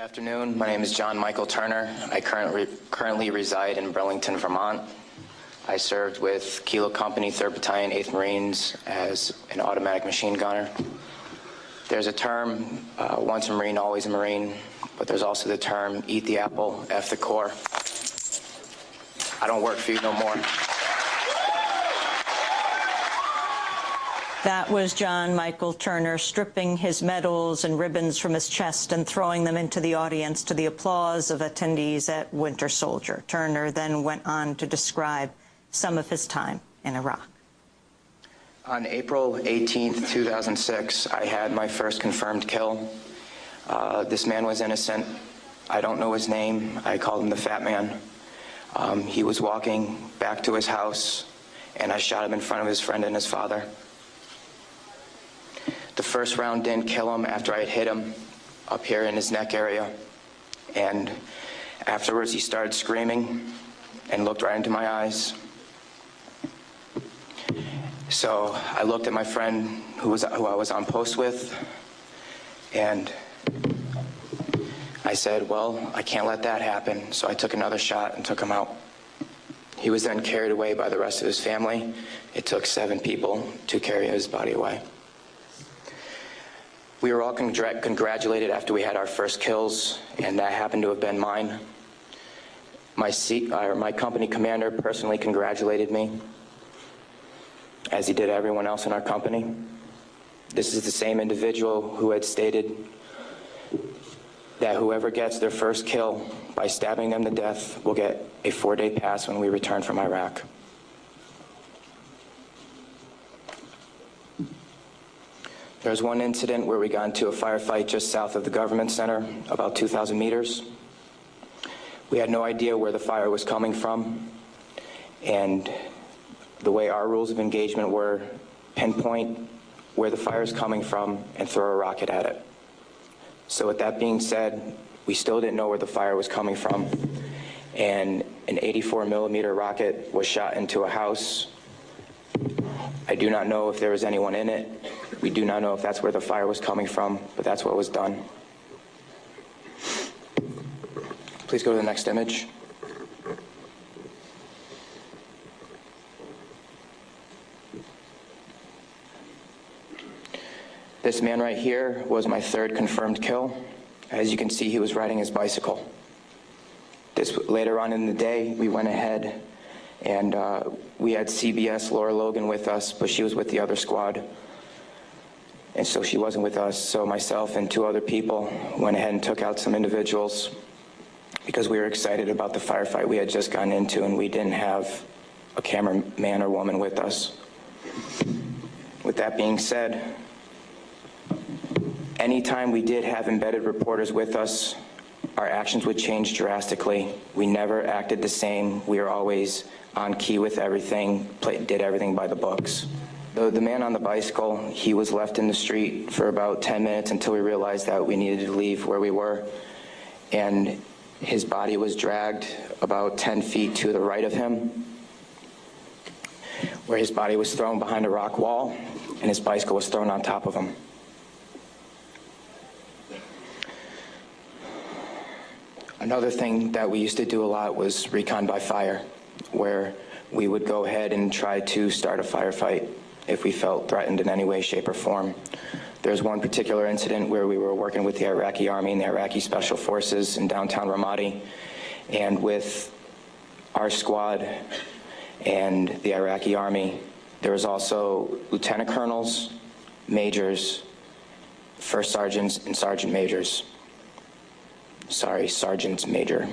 Afternoon. My name is John Michael Turner. I currently reside in Burlington, Vermont. I served with Kilo Company, 3rd Battalion, 8th Marines as an automatic machine gunner. There's a term, once a Marine, always a Marine, but there's also the term, eat the apple, F the Corps. I don't work for you no more. That was John Michael Turner stripping his medals and ribbons from his chest and throwing them into the audience to the applause of attendees at Winter Soldier. Turner then went on to describe some of his time in Iraq. On April 18th, 2006, I had my first confirmed kill. This man was innocent. I don't know his name. I called him the Fat Man. He was walking back to his house, and I shot him in front of his friend and his father. The first round didn't kill him after I had hit him up here in his neck area. And afterwards he started screaming and looked right into my eyes. So I looked at my friend who I was on post with, and I said, well, I can't let that happen. So I took another shot and took him out. He was then carried away by the rest of his family. It took 7 people to carry his body away. We were all congratulated after we had our first kills, and that happened to have been mine. My company commander personally congratulated me, as he did everyone else in our company. This is the same individual who had stated that whoever gets their first kill by stabbing them to death will get a 4-day pass when we return from Iraq. There's one incident where we got into a firefight just south of the government center, about 2,000 meters. We had no idea where the fire was coming from, and the way our rules of engagement were, pinpoint where the fire is coming from and throw a rocket at it. So with that being said, we still didn't know where the fire was coming from, and an 84mm rocket was shot into a house. I do not know if there was anyone in it. We do not know if that's where the fire was coming from, but that's what was done. Please go to the next image. This man right here was my 3rd confirmed kill. As you can see, he was riding his bicycle. Later on in the day, we went ahead and we had CBS Laura Logan with us, but she was with the other squad. And so she wasn't with us, so myself and 2 other people went ahead and took out some individuals because we were excited about the firefight we had just gotten into, and we didn't have a cameraman or woman with us. With that being said, anytime we did have embedded reporters with us, our actions would change drastically. We never acted the same. We were always on key with everything, did everything by the books. The man on the bicycle, he was left in the street for about 10 minutes until we realized that we needed to leave where we were. And his body was dragged about 10 feet to the right of him, where his body was thrown behind a rock wall, and his bicycle was thrown on top of him. Another thing that we used to do a lot was recon by fire, where we would go ahead and try to start a firefight if we felt threatened in any way, shape, or form. There's one particular incident where we were working with the Iraqi Army and the Iraqi Special Forces in downtown Ramadi, and with our squad and the Iraqi Army, there was also lieutenant colonels, majors, first sergeants, and sergeant majors. Sorry, sergeants major.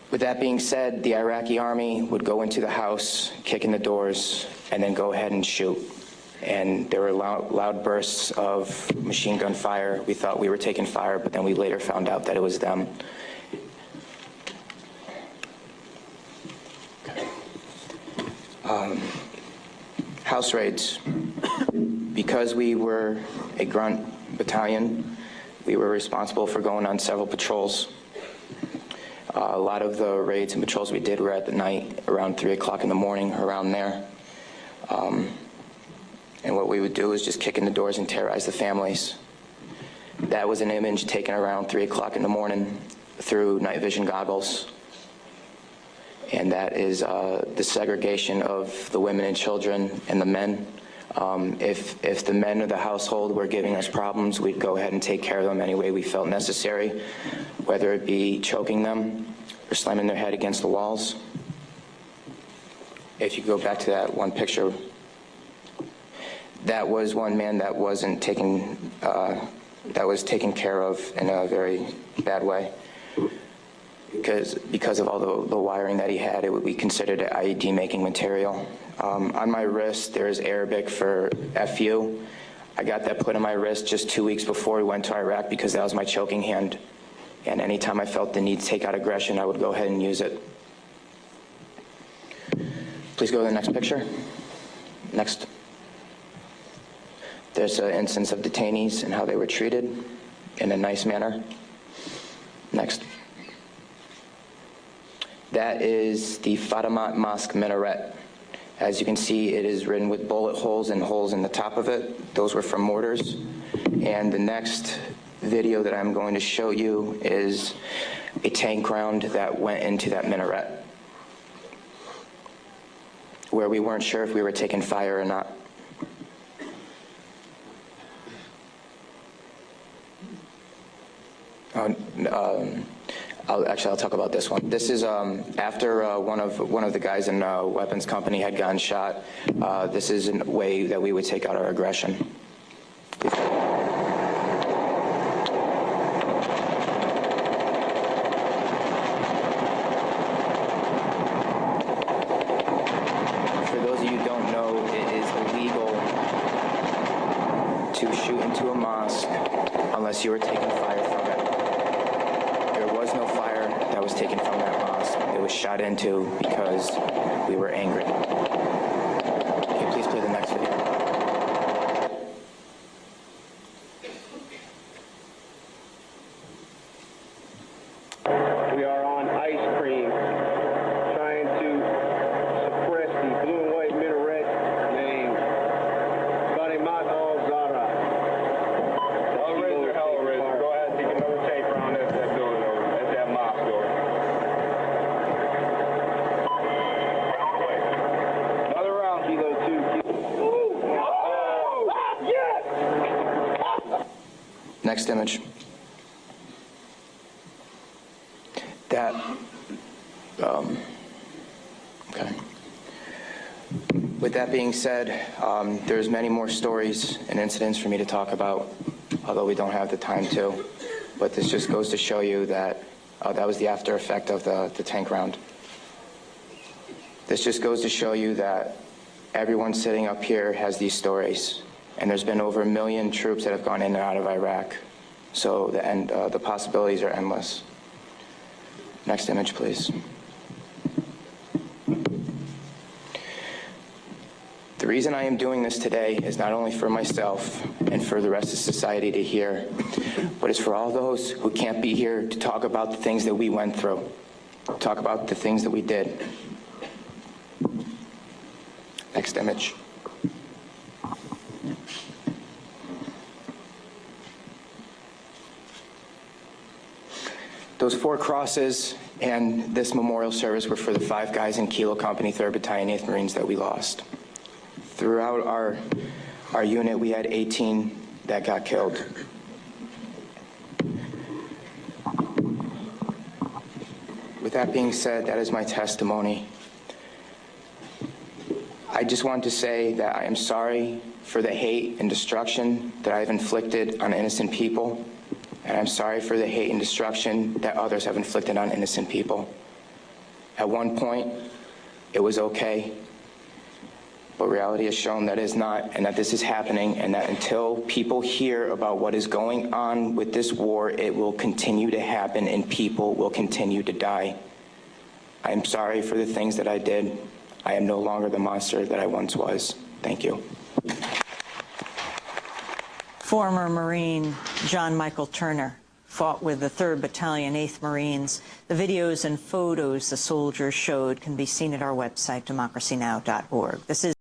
With that being said, the Iraqi Army would go into the house, kick in the doors, and then go ahead and shoot. And there were loud bursts of machine gun fire. We thought we were taking fire, but then we later found out that it was them. House raids. Because we were a grunt battalion, we were responsible for going on several patrols. A lot of the raids and patrols we did were at the night, around 3 o'clock in the morning, around there. And what we would do is just kick in the doors and terrorize the families. That was an image taken around 3 o'clock in the morning through night vision goggles. And that is the segregation of the women and children and the men. If the men of the household were giving us problems, we'd go ahead and take care of them any way we felt necessary, whether it be choking them or slamming their head against the walls. If you go back to that one picture, that was one man that wasn't taken, that was taken care of in a very bad way. Because of all the wiring that he had, it would be considered an IED making material. On my wrist, there's Arabic for FU. I got that put on my wrist just 2 weeks before we went to Iraq because that was my choking hand. And anytime I felt the need to take out aggression, I would go ahead and use it. Please go to the next picture. Next. There's an instance of detainees and how they were treated in a nice manner. Next. That is the Fatimat Mosque minaret. As you can see, it is written with bullet holes and holes in the top of it. Those were from mortars. And the next video that I'm going to show you is a tank round that went into that minaret, where we weren't sure if we were taking fire or not. I'll talk about this one. This is after one of the guys in weapons company had gotten shot. This is a way that we would take out our aggression. For those of you who don't know, it is illegal to shoot into a mosque unless you are taking fire from it. There was no fire that was taken from that mosque. It was shot into because we were angry. Can you please play the next video? We are on ice cream, trying to suppress the blue and white minaret named Fatimat al-Zahra. Hellraiser, Hellraiser. Go ahead and take another tank round at that building over, at that mosque door. Another round. Kilo 2. Oh! Yes! Next image. That, okay. With that being said, there's many more stories and incidents for me to talk about, although we don't have the time to. But this just goes to show you that that was the after effect of the tank round. This just goes to show you that everyone sitting up here has these stories. And there's been over 1 million troops that have gone in and out of Iraq. So the possibilities are endless. Next image, please. The reason I am doing this today is not only for myself and for the rest of society to hear, but it's for all those who can't be here to talk about the things that we went through, talk about the things that we did. Next image. Those 4 crosses and this memorial service were for the 5 guys in Kilo Company, 3rd Battalion, 8th Marines that we lost. Throughout our unit, we had 18 that got killed. With that being said, that is my testimony. I just want to say that I am sorry for the hate and destruction that I've inflicted on innocent people. And I'm sorry for the hate and destruction that others have inflicted on innocent people. At one point, it was okay, but reality has shown that it's not, and that this is happening, and that until people hear about what is going on with this war, it will continue to happen and people will continue to die. I am sorry for the things that I did. I am no longer the monster that I once was. Thank you. Former Marine John Michael Turner fought with the 3rd Battalion, 8th Marines. The videos and photos the soldiers showed can be seen at our website, democracynow.org. This is